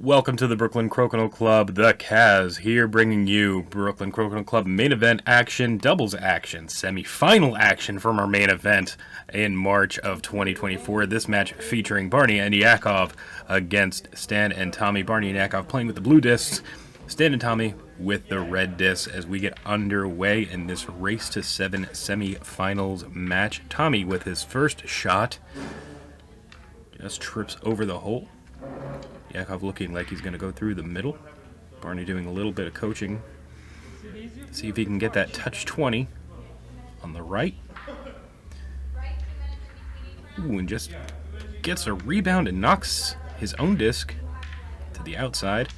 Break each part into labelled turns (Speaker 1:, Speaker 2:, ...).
Speaker 1: Welcome to the Brooklyn Crokinole Club, the Kazz, here bringing you Brooklyn Crokinole Club main event action, doubles action, semi-final action from our main event in March of 2024. This match featuring Barney and Yakov against Stan and Tommy. Barney and Yakov playing with the blue discs, Stan and Tommy with the red discs as we get underway in this race to 7 semi-finals match. Tommy with his first shot just trips over the hole. Yakov looking like he's going to go through the middle. Barney doing a little bit of coaching. See if he can get that touch 20 on the right. Ooh, and just gets a rebound and knocks his own disc to the outside.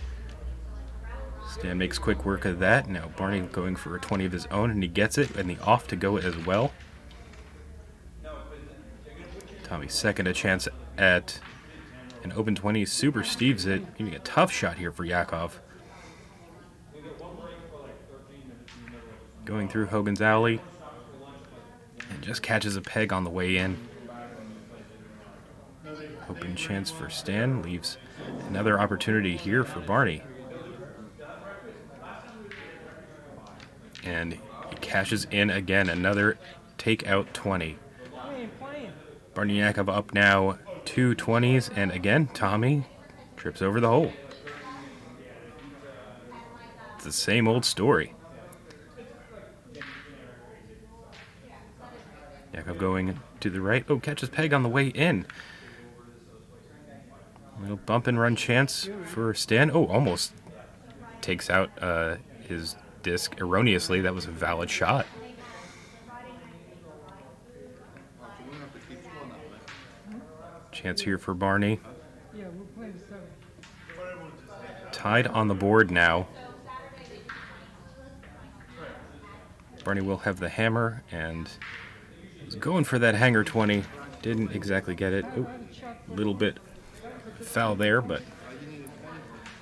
Speaker 1: Stan makes quick work of that. Now Barney going for a 20 of his own, and he gets it, and the off to go as well. Tommy's second a chance at an open 20, super Steves it. Giving a tough shot here for Yakov. Going through Hogan's Alley. And just catches a peg on the way in. Open chance for Stan. Leaves another opportunity here for Barney. And he cashes in again. Another takeout 20. Barney and Yakov up now 2 20s, and again, Tommy trips over the hole. It's the same old story. Yakov going to the right. Oh, catches peg on the way in. A little bump and run chance for Stan. Oh, almost takes out his disc erroneously. That was a valid shot. Chance here for Barney. Tied on the board now. Barney will have the hammer and was going for that hanger 20. Didn't exactly get it. Ooh, a little bit foul there, but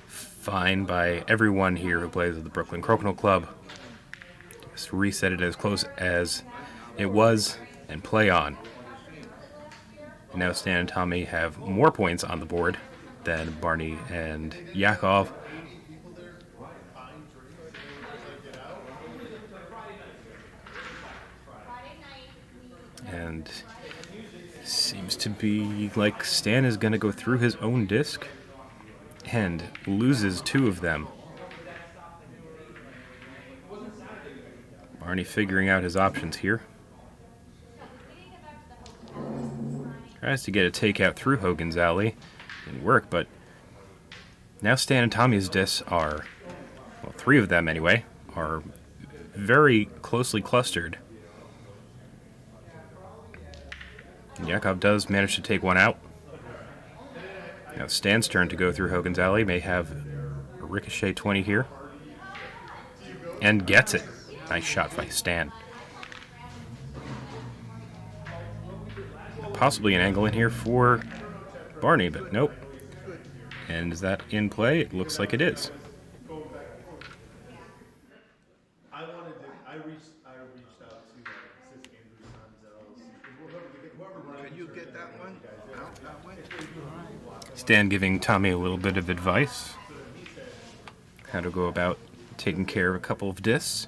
Speaker 1: fine by everyone here who plays at the Brooklyn Crokinole Club. Just reset it as close as it was and play on. And now Stan and Tommy have more points on the board than Barney and Yakov. And seems to be like Stan is going to go through his own disc and loses 2 of them. Barney figuring out his options here. Tries to get a takeout through Hogan's Alley. Didn't work, but now Stan and Tommy's discs are, well, 3 of them anyway, are very closely clustered. Yakov does manage to take one out. Now Stan's turn to go through Hogan's Alley. May have a ricochet 20 here. And gets it. Nice shot by Stan. Possibly an angle in here for Barney, but nope. And is that in play? It looks like it is.
Speaker 2: I reached out to Sis Andrew's sons LLC. Can you get that one out that way?
Speaker 1: Stan giving Tommy a little bit of advice. How to go about taking care of a couple of discs.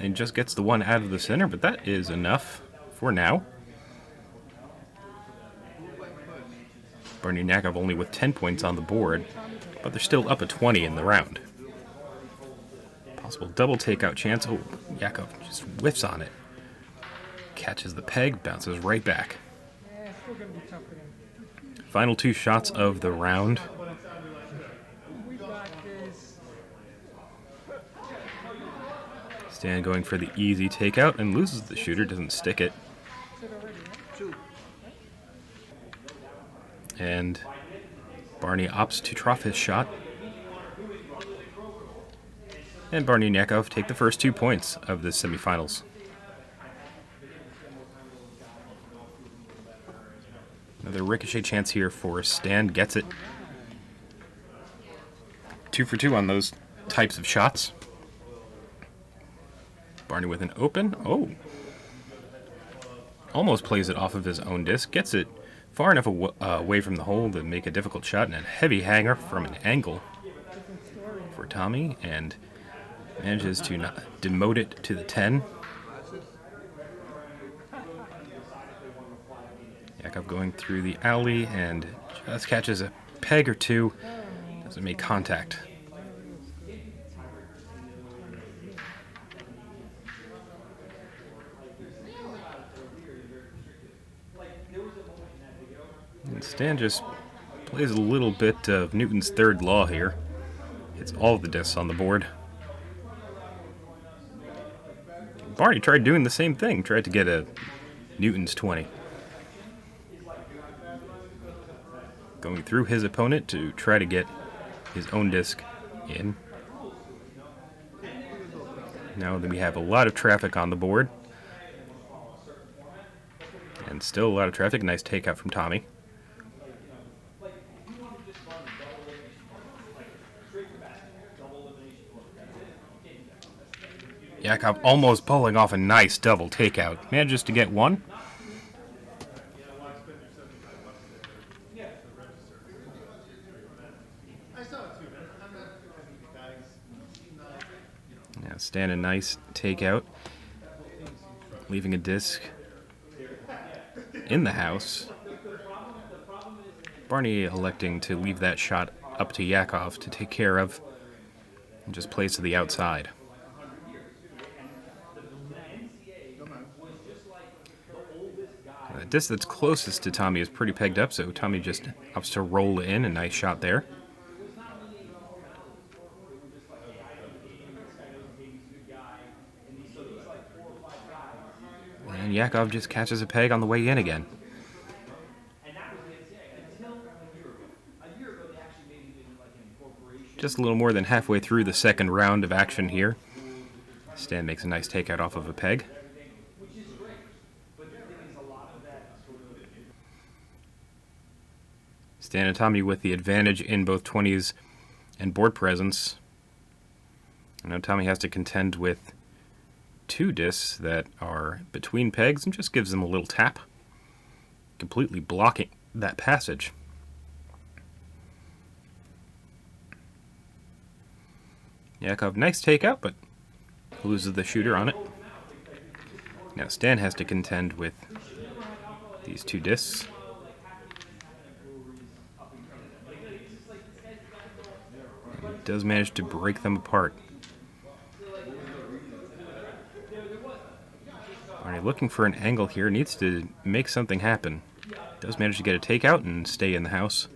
Speaker 1: And just gets the one out of the center, but that is enough for now. Barney and Yakov only with 10 points on the board, but they're still up a 20 in the round. Possible double takeout chance. Oh, Yakov just whiffs on it. Catches the peg, bounces right back. Final 2 shots of the round. Stan going for the easy takeout and loses the shooter, doesn't stick it. And Barney opts to trough his shot. And Barney and Yakov take the first 2 points of the semifinals. Another ricochet chance here for Stan. Gets it. 2 for 2 on those types of shots. Barney with an open. Oh. Almost plays it off of his own disc. Gets it far enough away from the hole to make a difficult shot, and a heavy hanger from an angle for Tommy, and manages to not demote it to the 10. Yakov going through the alley and just catches a peg or two. Doesn't make contact. And Stan just plays a little bit of Newton's third law here. Hits all of the discs on the board. Barney tried doing the same thing. Tried to get a Newton's 20. Going through his opponent to try to get his own disc in. Now that we have a lot of traffic on the board. And still a lot of traffic. Nice takeout from Tommy. Yakov almost pulling off a nice double takeout. Manages to get one. Now Stan a nice takeout. Leaving a disc in the house. Barney electing to leave that shot up to Yakov to take care of. And just plays to the outside. The disc that's closest to Tommy is pretty pegged up, so Tommy just opts to roll in. A nice shot there. And Yakov just catches a peg on the way in again. Just a little more than halfway through the second round of action here. Stan makes a nice takeout off of a peg. Stan and Tommy with the advantage in both 20s and board presence. Now Tommy has to contend with two discs that are between pegs and just gives them a little tap, completely blocking that passage. Yakov, nice takeout, but loses the shooter on it. Now Stan has to contend with these two discs. And he does manage to break them apart. Barney looking for an angle here, needs to make something happen. Does manage to get a takeout and stay in the house.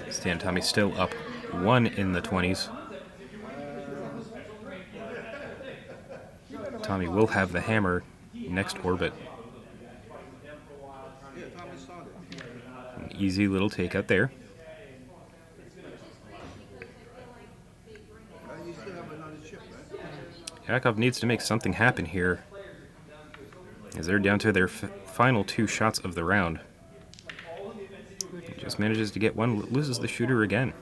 Speaker 1: Stan and Tommy still up one in the 20s. Tommy will have the hammer next orbit. An easy little takeout there. Yakov needs to make something happen here, as they're down to their final two shots of the round. He just manages to get one, loses the shooter again.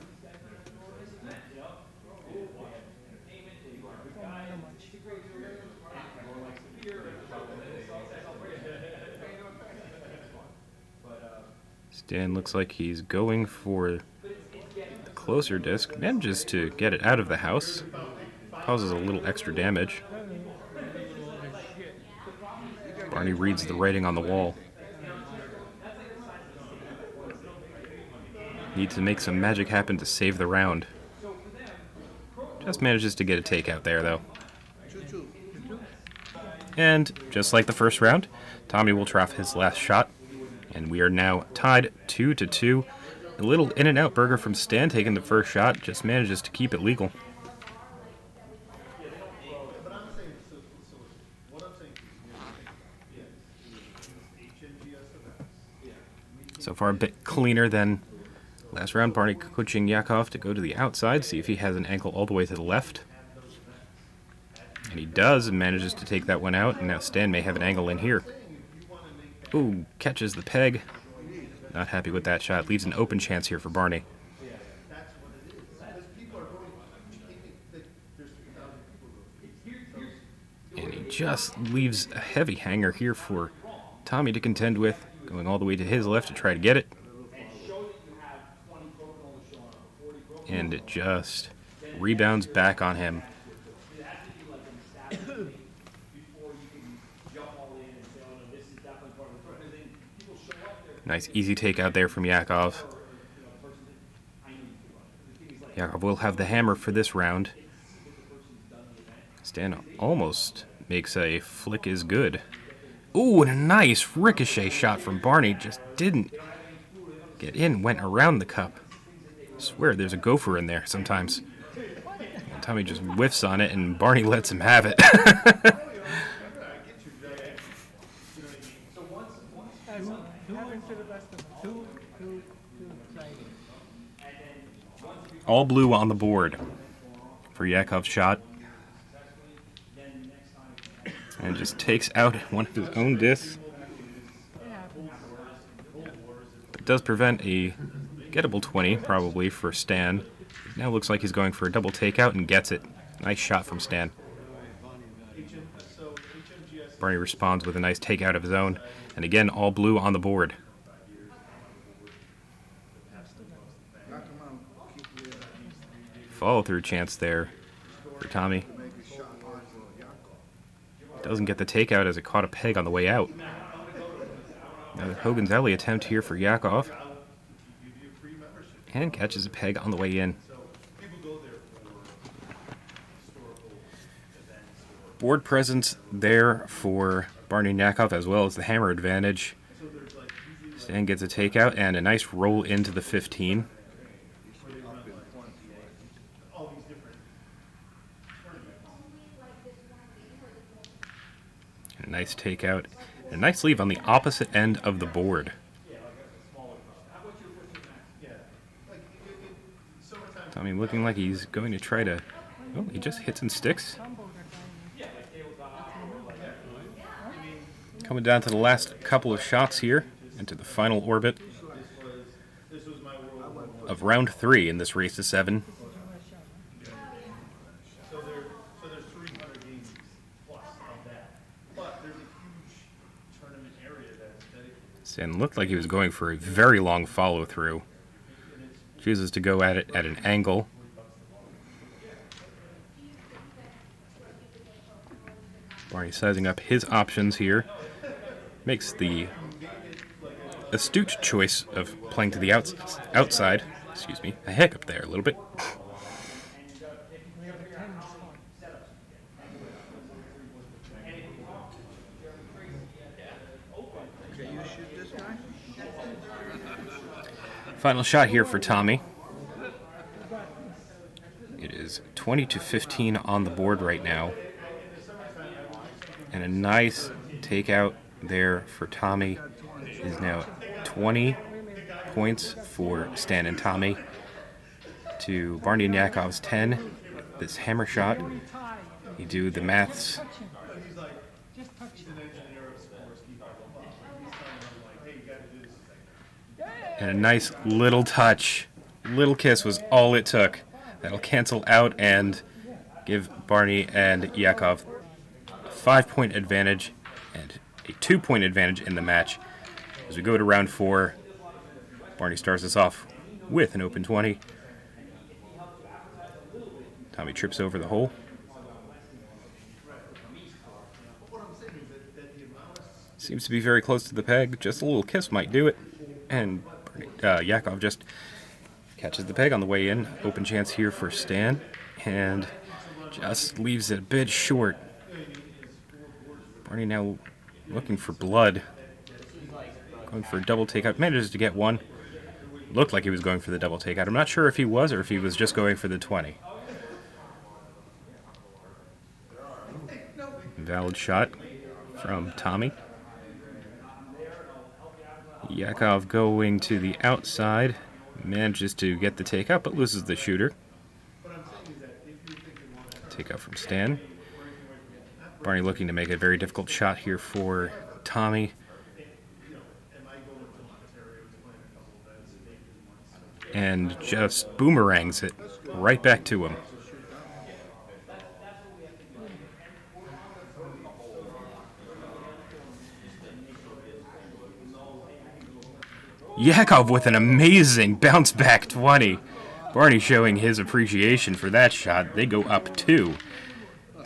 Speaker 1: Stan looks like he's going for the closer disc, manages to get it out of the house. Causes a little extra damage. Barney reads the writing on the wall. Needs to make some magic happen to save the round. Just manages to get a takeout there, though. And just like the first round, Tommy will trough his last shot. And we are now tied 2-2. A little In-N-Out burger from Stan taking the first shot. Just manages to keep it legal. So far a bit cleaner than last round. Barney coaching Yakov to go to the outside, see if he has an angle all the way to the left. And he does, and manages to take that one out, and now Stan may have an angle in here. Ooh, catches the peg. Not happy with that shot. Leaves an open chance here for Barney. And he just leaves a heavy hanger here for Tommy to contend with, going all the way to his left to try to get it. And it just rebounds back on him. Nice easy takeout there from Yakov. Yakov will have the hammer for this round. Stan almost makes a flick is good. Ooh, and a nice ricochet shot from Barney. Just didn't get in, went around the cup. I swear there's a gopher in there sometimes. And Tommy just whiffs on it and Barney lets him have it. All blue on the board for Yakov's shot. And just takes out one of his own discs. It does prevent a gettable 20, probably, for Stan. Now looks like he's going for a double takeout and gets it. Nice shot from Stan. Barney responds with a nice takeout of his own. And again, all blue on the board. Follow-through chance there for Tommy. Doesn't get the takeout as it caught a peg on the way out. Another Hogan's Alley attempt here for Yakov. And catches a peg on the way in. Board presence there for Barney and Yakov, as well as the hammer advantage. Stan gets a takeout and a nice roll into the 15. And a nice takeout. And a nice leave on the opposite end of the board. Tommy looking like he's going to try to... Oh, he just hits and sticks. Coming down to the last couple of shots here, into the final orbit of round 3 in this race to 7.
Speaker 2: There's 300 games plus of that. But there's a huge tournament area that's dedicated.
Speaker 1: Stan looked like he was going for a very long follow-through. Chooses to go at it at an angle. Barney sizing up his options here. Makes the astute choice of playing to the outside. Excuse me, a hiccup there a little bit. Final shot here for Tommy. It is 20-15 on the board right now. And a nice takeout there for Tommy is now 20 points for Stan and Tommy to Barney and Yakov's 10. This hammer shot, you do the maths. And a nice little touch. Little kiss was all it took. That'll cancel out and give Barney and Yakov a 5-point advantage and a 2-point advantage in the match. As we go to round 4, Barney starts us off with an open 20. Tommy trips over the hole. Seems to be very close to the peg. Just a little kiss might do it. And Yakov just catches the peg on the way in. Open chance here for Stan. And just leaves it a bit short. Barney now looking for blood. Going for a double takeout. Manages to get one. Looked like he was going for the double takeout. I'm not sure if he was or if he was just going for the 20. Valid shot from Tommy. Yakov going to the outside. Manages to get the takeout, but loses the shooter. Takeout from Stan. Barney looking to make a very difficult shot here for Tommy. And just boomerangs it right back to him. Yakov with an amazing bounce back 20. Barney showing his appreciation for that shot. They go up 2.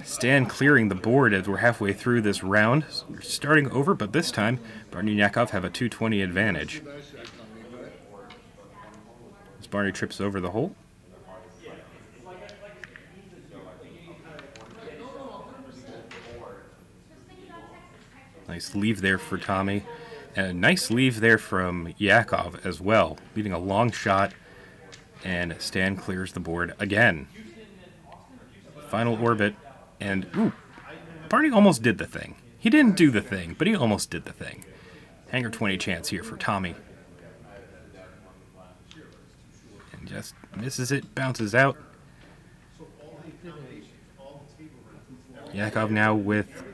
Speaker 1: Stan clearing the board as we're halfway through this round. We're starting over, but this time Barney and Yakov have a 220 advantage. As Barney trips over the hole. Nice leave there for Tommy. And a nice leave there from Yakov as well. Leaving a long shot. And Stan clears the board again. Final orbit. And, ooh, Barney almost did the thing. He didn't do the thing, but he almost did the thing. Hanger 20 chance here for Tommy. And just misses it, bounces out. Yakov now with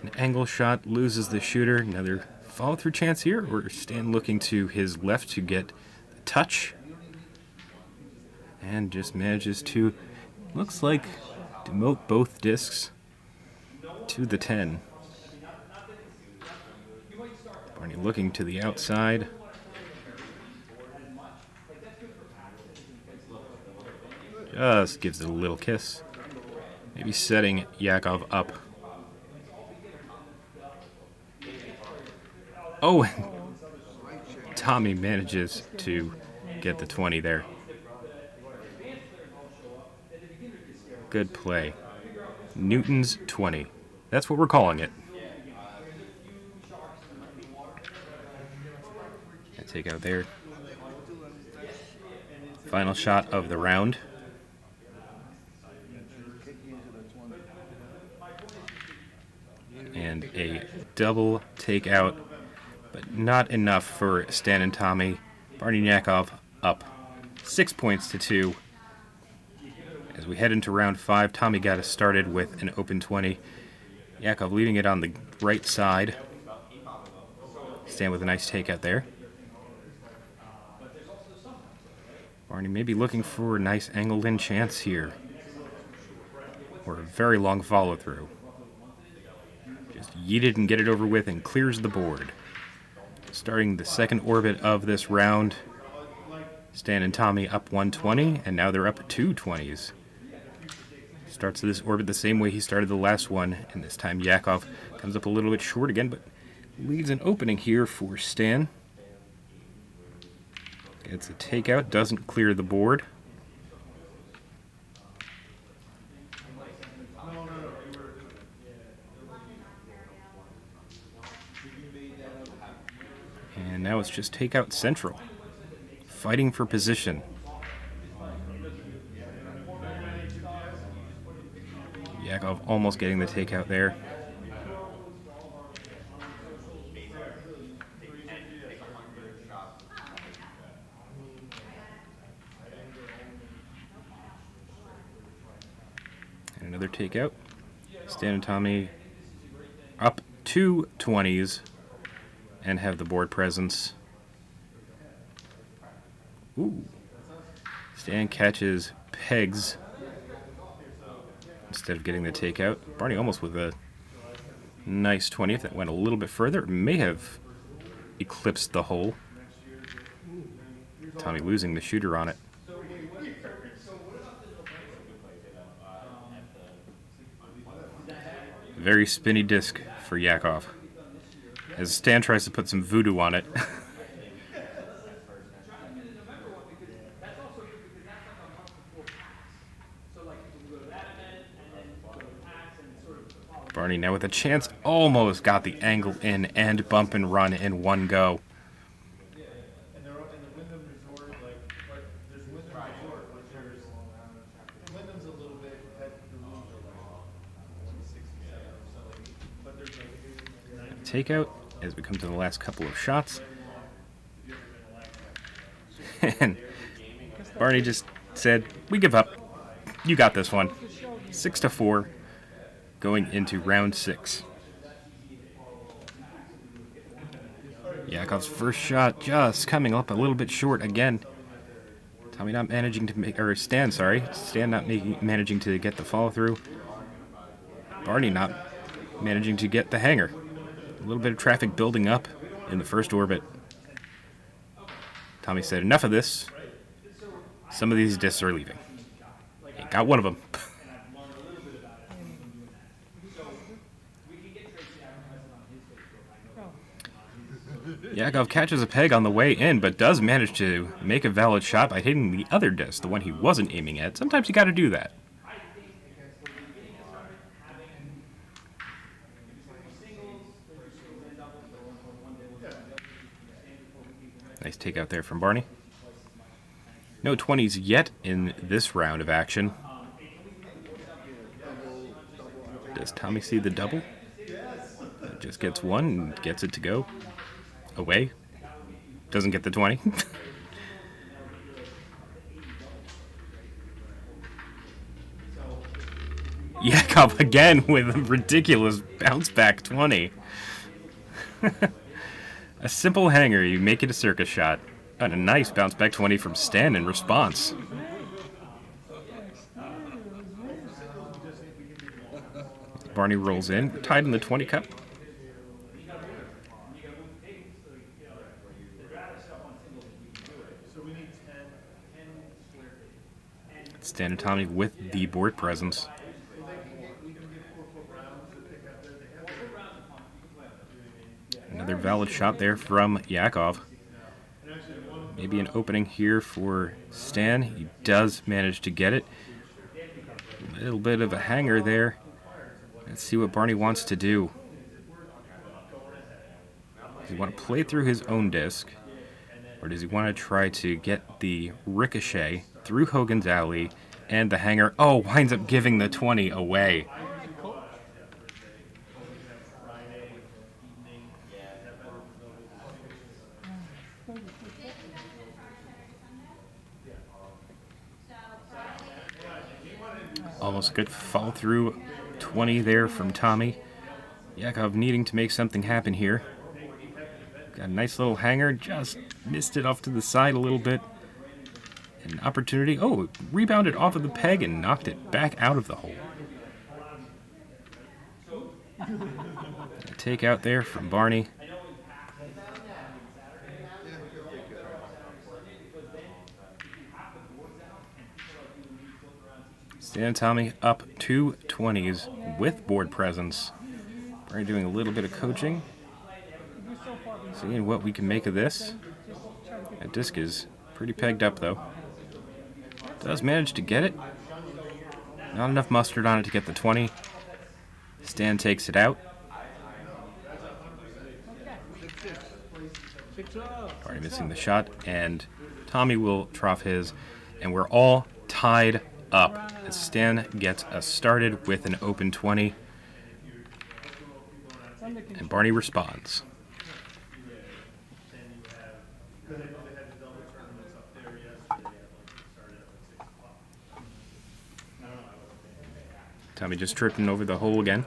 Speaker 1: an angle shot, loses the shooter. Another follow-through chance here, or Stan looking to his left to get the touch. And just manages to, looks like, demote both discs to the 10. Barney looking to the outside. Just gives it a little kiss. Maybe setting Yakov up. Oh, Tommy manages to get the 20 there. Good play. Newton's 20. That's what we're calling it. Take out there. Final shot of the round. And a double takeout, but not enough for Stan and Tommy. Barney and Yakov up 6 points to 2. As we head into round 5, Tommy got us started with an open 20. Yakov leaving it on the right side. Stan with a nice takeout there. Barney maybe looking for a nice angled-in chance here. Or a very long follow-through. Just yeeted and get it over with and clears the board. Starting the second orbit of this round. Stan and Tommy up 120, and now they're up 2 20s. Starts this orbit the same way he started the last one, and this time Yakov comes up a little bit short again, but leaves an opening here for Stan. Gets a takeout, doesn't clear the board. And now it's just takeout central. Fighting for position. Yakov almost getting the takeout there. And another takeout. Stan and Tommy up 2 20s and have the board presence. Ooh. Stan catches pegs instead of getting the takeout. Barney almost with a nice 20. If that went a little bit further, it may have eclipsed the hole. Tommy losing the shooter on it. Very spinny disc for Yakov. As Stan tries to put some voodoo on it. Barney now with a chance, almost got the angle in and bump and run in one go.
Speaker 2: And they're in the Wyndham Resort, like there's Wyndham Resort, but there's Wyndham's a little bit, the rooms are like 167 or so, but there's like
Speaker 1: Takeout as we come to the last couple of shots. And Barney just said, "We give up. You got this one." 6-4. Going into round 6. Yakov's first shot just coming up a little bit short again. Tommy not managing to make, or Stan, sorry. Stan not managing to get the follow through. Barney not managing to get the hanger. A little bit of traffic building up in the first orbit. Tommy said, enough of this. Some of these discs are leaving. Ain't got one of them. Yakov catches a peg on the way in, but does manage to make a valid shot by hitting the other disc, the one he wasn't aiming at. Sometimes you gotta do that. Nice takeout there from Barney. No 20s yet in this round of action. Does Tommy see the double? Just gets one and gets it to go. Away. Doesn't get the 20. Yakov again with a ridiculous bounce back 20. A simple hanger, you make it a circus shot. And a nice bounce back 20 from Stan in response. Barney rolls in, tied in the 20 cup. Stan and Tommy with the board presence. Another valid shot there from Yakov. Maybe an opening here for Stan. He does manage to get it. A little bit of a hanger there. Let's see what Barney wants to do. Does he want to play through his own disc? Or does he want to try to get the ricochet through Hogan's Alley and the hanger? Oh, winds up giving the 20 away. Almost good follow through 20 there from Tommy. Yakov needing to make something happen here. Got a nice little hanger, just missed it off to the side a little bit. An opportunity. Oh, rebounded off of the peg and knocked it back out of the hole. A takeout there from Barney. Stan and Tommy up 2 20s with board presence. Barney doing a little bit of coaching. Seeing what we can make of this. That disc is pretty pegged up though. Does manage to get it. Not enough mustard on it to get the 20. Stan takes it out. Barney missing the shot, and Tommy will trough his, and we're all tied up as Stan gets us started with an open 20, and Barney responds. Tommy just tripping over the hole again.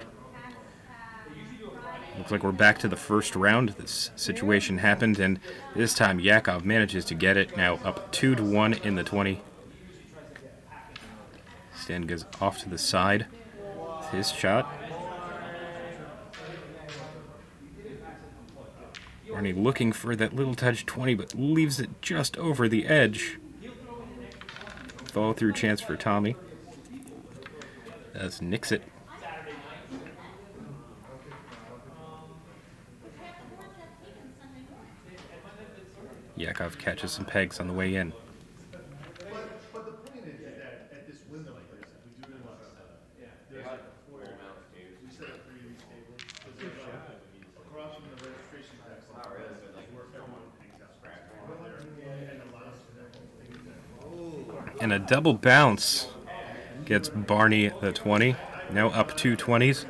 Speaker 1: Looks like we're back to the first round. This situation happened, and this time Yakov manages to get it. Now up 2-1 in the 20. Stan goes off to the side with his shot. Barney looking for that little touch 20, but leaves it just over the edge. Follow through chance for Tommy. Does nix it. Yakov catches some pegs on the way in.
Speaker 2: But the point is that at this window like this, if we do it in a setup, there's like a foyer. We set up 3 of these tables. Across from the registration desk, where everyone hangs out. And allows for them.
Speaker 1: And a double bounce gets Barney the 20. Now up 2 20s.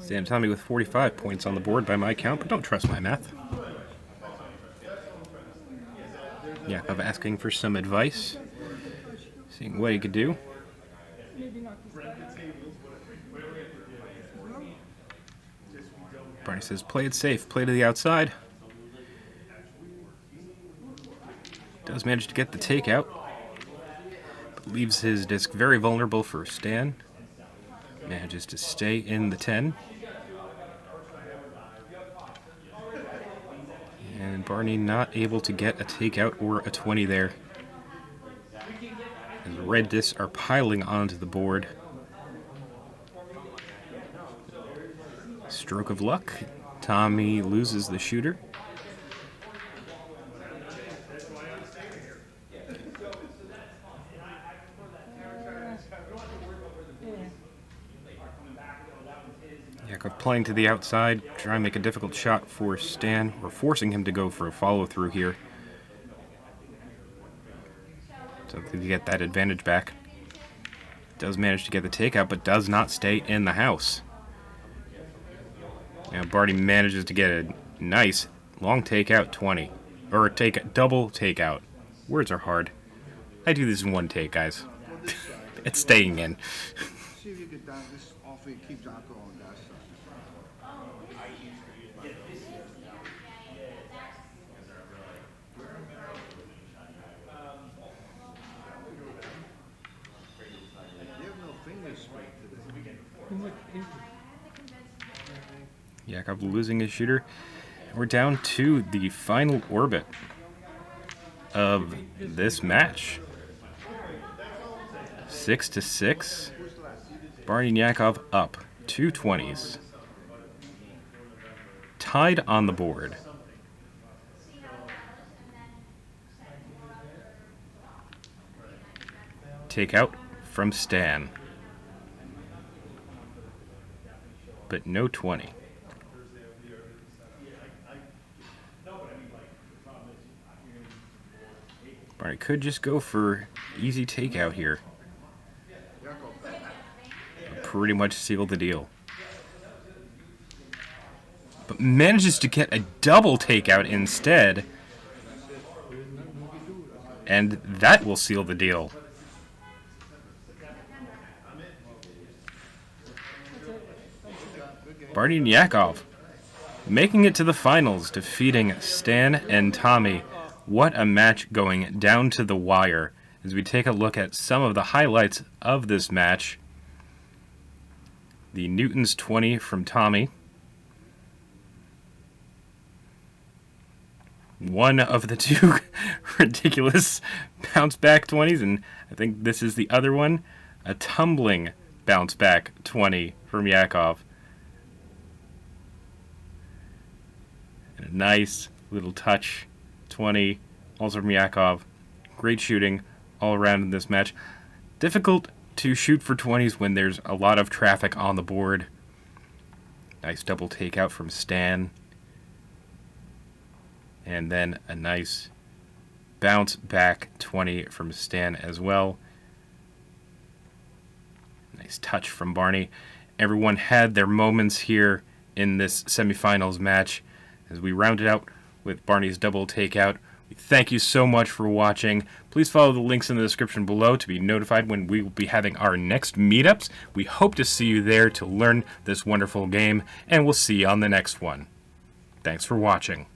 Speaker 1: Stan and Tommy with 45 points on the board by my count, but don't trust my math. Yakov asking for some advice, seeing what he could do. Barney says, play it safe, play to the outside. Does manage to get the takeout, but leaves his disc very vulnerable for Stan. Manages to stay in the 10. And Barney not able to get a takeout or a 20 there. And the red discs are piling onto the board. Stroke of luck. Tommy loses the shooter. Yakov playing to the outside, trying to make a difficult shot for Stan. We're forcing him to go for a follow-through here. So to get that advantage back. Does manage to get the takeout, but does not stay in the house. Now Barney manages to get a nice long takeout 20. Or double takeout. Words are hard. I do this in one take, guys. It's staying in.
Speaker 3: See if you get down this off it keeps on going that side. You have no fingers straight today.
Speaker 1: Yakov losing his shooter. We're down to the final orbit of this match. 6-6. Barney and Yakov up. 2 20s. Tied on the board. Takeout from Stan. But no 20. Barney could just go for easy takeout here. Pretty much seal the deal. But manages to get a double takeout instead. And that will seal the deal. Barney and Yakov making it to the finals, defeating Stan and Tommy. What a match going down to the wire. As we take a look at some of the highlights of this match. The Newton's 20 from Tommy. One of the two ridiculous bounce back 20s, and I think this is the other one. A tumbling bounce back 20 from Yakov. And a nice little touch 20 also from Yakov. Great shooting all around in this match. Difficult to shoot for 20s when there's a lot of traffic on the board. Nice double takeout from Stan. And then a nice bounce back 20 from Stan as well. Nice touch from Barney. Everyone had their moments here in this semifinals match as we rounded out with Barney's double takeout. We thank you so much for watching. Please follow the links in the description below to be notified when we will be having our next meetups. We hope to see you there to learn this wonderful game, and we'll see you on the next one. Thanks for watching.